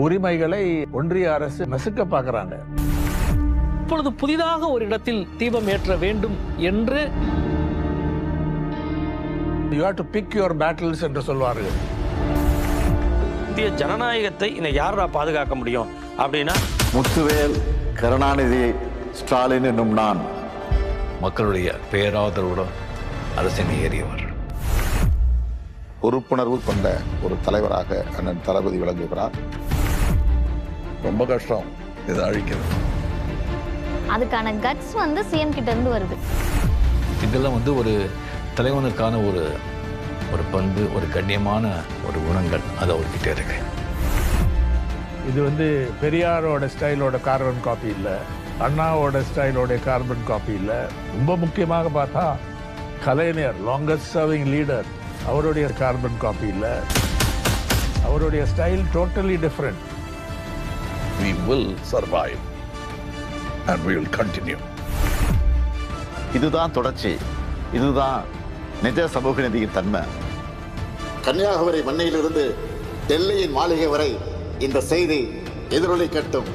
உரிமைகளை ஒன்றிய அரசு நசுக்க பார்க்கறாங்க. இப்பொழுது புதிதாக ஒரு இடத்தில் தீபம் ஏற்ற வேண்டும் என்று you have to pick your battles என்று சொல்வார்கள். இந்திய ஜனநாயகத்தை இன்னும் யாரா பாதுகாக்க முடியும் அப்படின்னா முத்துவேல், கருணாநிதி, ஸ்டாலின் என்னும் நான் மக்களுடைய பேராதரவுடன் அரசினை ஏறியவர். பொறுப்புணர்வு கொண்ட ஒரு தலைவராக அண்ணன் தளபதி விளங்குகிறார். ரொம்ப கஷ்டம் இதை அழிக்கிறது. அதுக்கான கட்ஸ் சிஎம் கிட்ட இருந்து வருது. இதெல்லாம் ஒரு தலைவனுக்கான ஒரு பண்பு, ஒரு கண்ணியமான ஒரு குணங்கள் அது அவர்கிட்ட இருக்கு. இது பெரியாரோட ஸ்டைலோட கார்பன் காப்பி இல்லை, அண்ணாவோட ஸ்டைலோட கார்பன் காப்பி இல்லை. ரொம்ப முக்கியமாக பார்த்தா கலைஞர் லாங்கஸ்ட் சர்விங் லீடர், அவருடைய கார்பன் காப்பி இல்லை. அவருடைய style totally different. We will survive and we will continue. இதுதான் தொடர்ச்சி, இதுதான் நிஜ சமூக நீதியின் தன்மை. கன்னியாகுமரி மண்ணிலிருந்து டெல்லியின் மாளிகை வரை இந்த செய்தி எதிரொலிக்கட்டும்.